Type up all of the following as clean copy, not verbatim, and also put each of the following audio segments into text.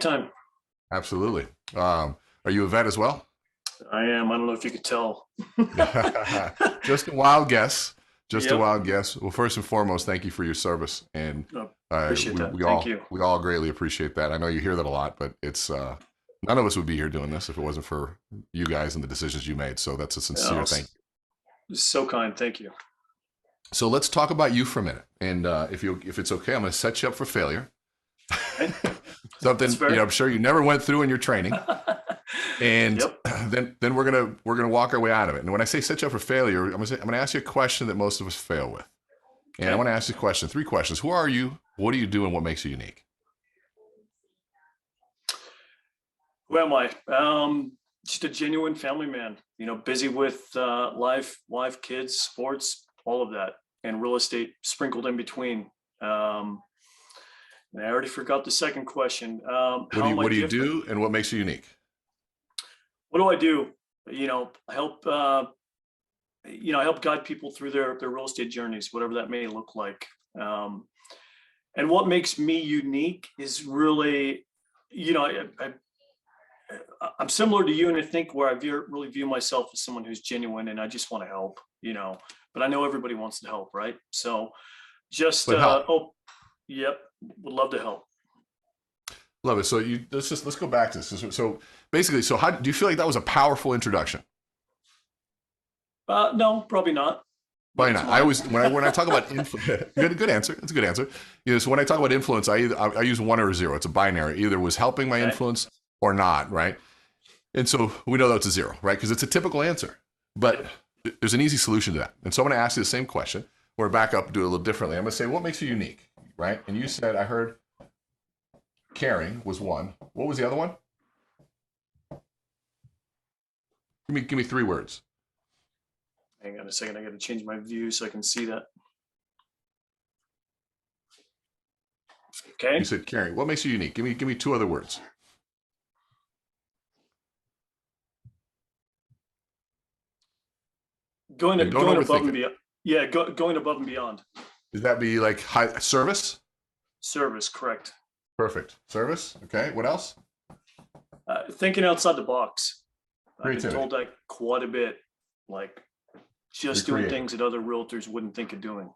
anytime. Absolutely. Are you a vet as well? I am. I don't know if you could tell. Just a wild guess. Just a Yep. wild guess. Well, first and foremost, thank you for your service, and No, uh, appreciate we that. we Thank all you. we all greatly appreciate that. I know you hear that a lot, but it's none of us would be here doing this if it wasn't for you guys and the decisions you made. So that's a sincere Oh, thank you. so kind. Thank you. So let's talk about you for a minute, and if it's okay, I'm going to set you up for failure. Okay. That's Something fair. I'm sure you never went through in your training. And Yep. then we're gonna walk our way out of it. And when I say set you up for failure, I'm gonna ask you a question that most of us fail with. And I Okay. want to ask you a question, three questions. Who are you? What do you do? And what makes you unique? Who am I? Just a genuine family man. Busy with life, kids, sports, all of that, and real estate sprinkled in between. And I already forgot the second question. What do How you am I what do you different? do? And what makes you unique? What do I do? I help. I help guide people through their real estate journeys, whatever that may look like. Um, and what makes me unique is really, I'm similar to you, and I think where really view myself as someone who's genuine, and I just want to help. But I know everybody wants to help, right? So just But help. yep, would love to help. Love it. So let's go back to this. So basically, so how do you feel like that was a powerful introduction? No, probably not, but Probably it's not. I mine. always when I talk about good answer. It's a good answer. So when I talk about influence, I use one or a zero. It's a binary. Either was helping my Okay. influence or not, right? And so we know that's a zero, right? Because it's a typical answer. But Yep. there's an easy solution to that. And so I'm going to ask you the same question. Or back up and do it a little differently. I'm going to say, what makes you unique, right? And you said, I heard caring was one. What was the other one? Give me three words. Hang on a second. I got to change my view so I can see that. You Okay. said caring. What makes you unique? Give me two other words. Going And don't going above overthink and it. beyond. Yeah, going above and beyond. Does that be like high service? Service, correct. Perfect. Service. Okay. What else? Thinking outside the box. I've been Creativity. told that quite a bit. Like You're just doing creative. things that other realtors wouldn't think of doing.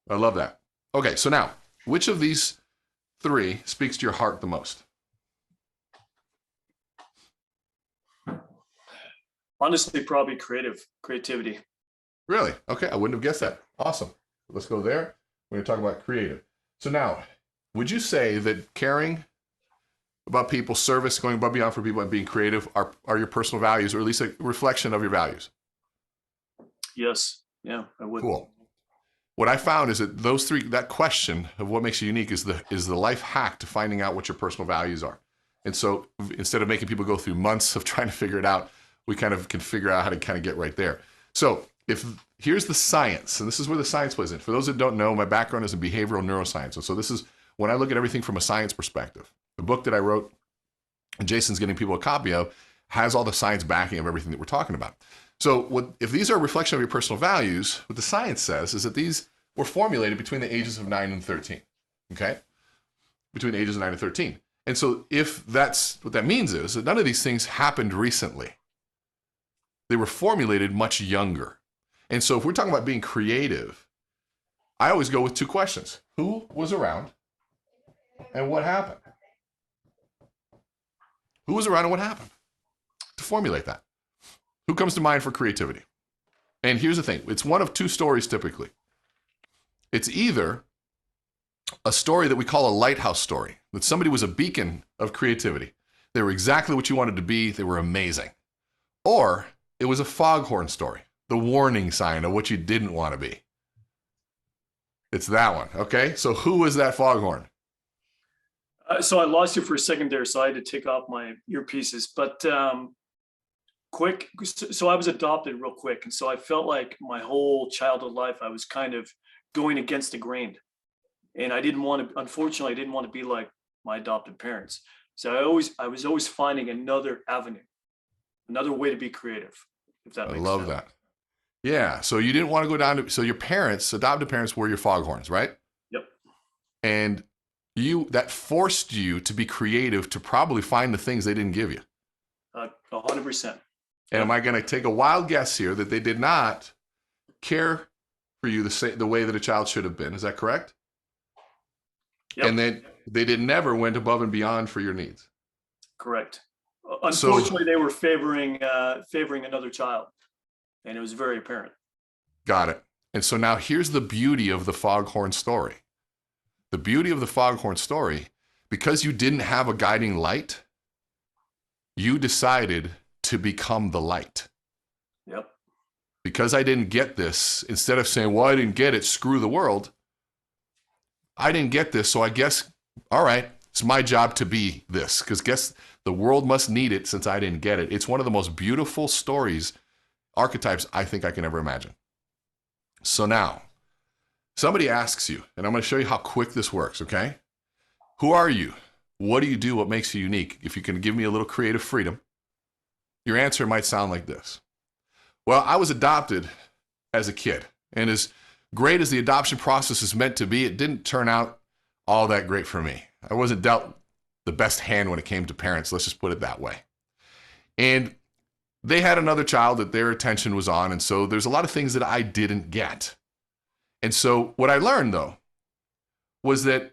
I love that. Okay. So now, which of these three speaks to your heart the most? Honestly, probably creativity. Really? Okay. I wouldn't have guessed that. Awesome. Let's go there. We're going to talk about creative. So now, would you say that caring about people, service, going above and beyond for people, and being creative are your personal values, or at least a reflection of your values? Yes. Yeah, I would. Cool. What I found is that those three, that question of what makes you unique is the life hack to finding out what your personal values are. And so instead of making people go through months of trying to figure it out, we kind of can figure out how to kind of get right there. So if here's the science, and this is where the science plays in. For those that don't know, my background is in behavioral neuroscience. And so this is when I look at everything from a science perspective. The book that I wrote, and Jason's getting people a copy of, has all the science backing of everything that we're talking about. So if these are a reflection of your personal values, what the science says is that these were formulated between the ages of 9 and 13. Okay? Between the ages of 9 and 13. And so if that's what that means is that none of these things happened recently. They were formulated much younger. And so if we're talking about being creative, I always go with two questions. Who was around and what happened? Who was around and what happened? To formulate that. Who comes to mind for creativity? And here's the thing. It's one of two stories typically. It's either a story that we call a lighthouse story, that somebody was a beacon of creativity. They were exactly what you wanted to be. They were amazing. Or it was a foghorn story, the warning sign of what you didn't want to be. It's that one, okay? So who was that foghorn? So I lost you for a second there, so I had to take off my earpieces. But quick, so I was adopted real quick, and so I felt like my whole childhood life I was kind of going against the grain, and I didn't want to. Unfortunately, I didn't want to be like my adopted parents. So I was always finding another avenue, another way to be creative, if that I makes love sense. that. Yeah, so you didn't want to go down to, so your parents, adopted parents were your foghorns, right? Yep. And that forced you to be creative to probably find the things they didn't give you. 100%. And am I going to take a wild guess here that they did not care for you the way that a child should have been? Is that correct? Yep. And then they never went above and beyond for your needs. Correct. Unfortunately, they were favoring another child, and it was very apparent. Got it. And so now here's the beauty of the foghorn story. The beauty of the foghorn story, because you didn't have a guiding light, you decided to become the light. Yep. Because I didn't get this, instead of saying, well, I didn't get it, screw the world. I didn't get this, so I guess, all right, it's my job to be this, because guess the world must need it since I didn't get it. It's one of the most beautiful stories, archetypes I think I can ever imagine. So now, somebody asks you, and I'm going to show you how quick this works, okay? Who are you? What do you do? What makes you unique? If you can give me a little creative freedom, your answer might sound like this. Well, I was adopted as a kid, and as great as the adoption process is meant to be, it didn't turn out all that great for me. I wasn't dealt the best hand when it came to parents, let's just put it that way. And they had another child that their attention was on, and so there's a lot of things that I didn't get. And so what I learned, though, was that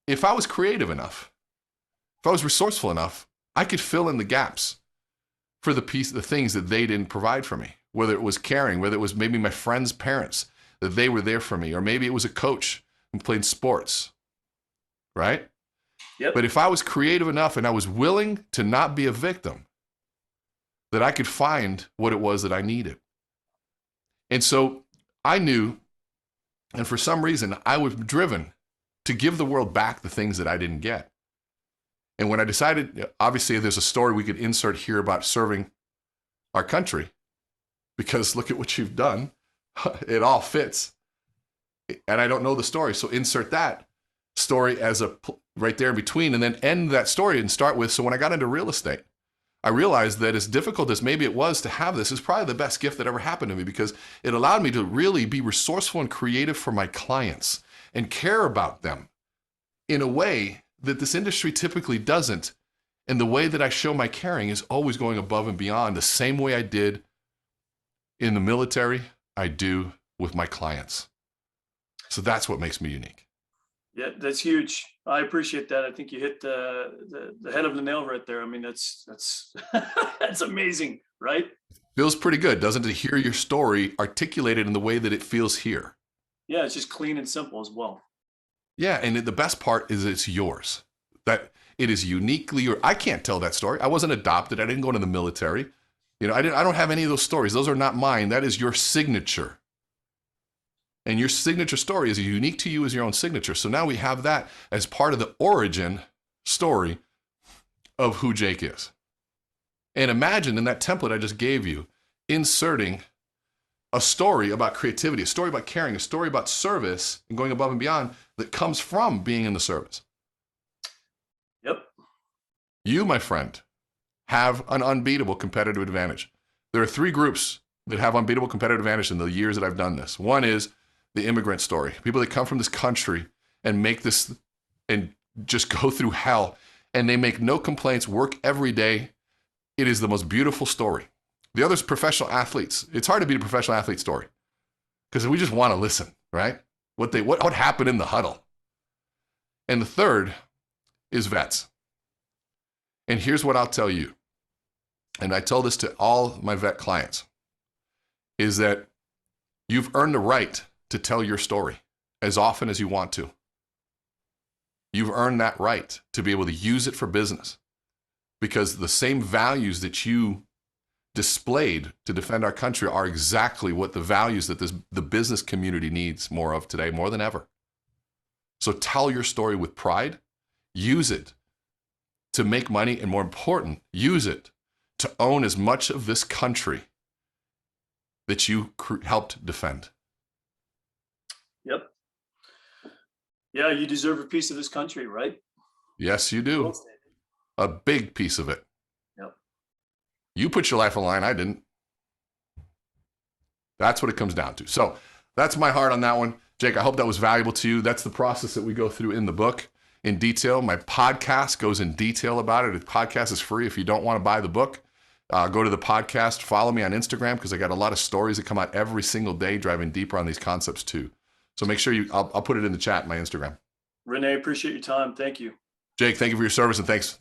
if I was creative enough, if I was resourceful enough, I could fill in the gaps for the things that they didn't provide for me, whether it was caring, whether it was maybe my friends' parents, that they were there for me, or maybe it was a coach who played sports, right? Yep. But if I was creative enough and I was willing to not be a victim, that I could find what it was that I needed. And so I knew, and for some reason, I was driven to give the world back the things that I didn't get. And when I decided, obviously there's a story we could insert here about serving our country, because look at what you've done. It all fits. And I don't know the story, so insert that story as right there in between, and then end that story and start with, so when I got into real estate, I realized that as difficult as maybe it was to have this, is probably the best gift that ever happened to me, because it allowed me to really be resourceful and creative for my clients and care about them in a way that this industry typically doesn't. And the way that I show my caring is always going above and beyond, the same way I did in the military, I do with my clients. So that's what makes me unique. Yeah, that's huge. I appreciate that. I think you hit the head of the nail right there. I mean, that's that's amazing, right? Feels pretty good, doesn't it, to hear your story articulated in the way that it feels here? Yeah, it's just clean and simple as well. Yeah, and the best part is it's yours. That it is uniquely yours. I can't tell that story. I wasn't adopted. I didn't go into the military. You know, I don't have any of those stories. Those are not mine. That is your signature. And your signature story is unique to you as your own signature. So now we have that as part of the origin story of who Jake is. And imagine in that template I just gave you, inserting a story about creativity, a story about caring, a story about service and going above and beyond that comes from being in the service. Yep. You, my friend, have an unbeatable competitive advantage. There are three groups that have unbeatable competitive advantage in the years that I've done this. One is the immigrant story. People that come from this country and make this and just go through hell, and they make no complaints, work every day. It is the most beautiful story. The other is professional athletes. It's hard to beat a professional athlete story because we just want to listen, right? What happened in the huddle. And the third is vets. And here's what I'll tell you, and I tell this to all my vet clients, is that you've earned the right to tell your story as often as you want to. You've earned that right to be able to use it for business, because the same values that you displayed to defend our country are exactly what the values that the business community needs more of today, more than ever. So tell your story with pride, use it to make money, and more important, use it to own as much of this country that you helped defend. Yep. Yeah, you deserve a piece of this country, right? Yes, you do. A big piece of it. Yep. You put your life on the line, I didn't. That's what it comes down to. So that's my heart on that one. Jake, I hope that was valuable to you. That's the process that we go through in the book. in detail. My podcast goes in detail about it. The podcast is free. If you don't want to buy the book, go to the podcast. Follow me on Instagram because I got a lot of stories that come out every single day driving deeper on these concepts too. So make sure I'll put it in the chat, my Instagram. René, appreciate your time. Thank you. Jake, thank you for your service, and thanks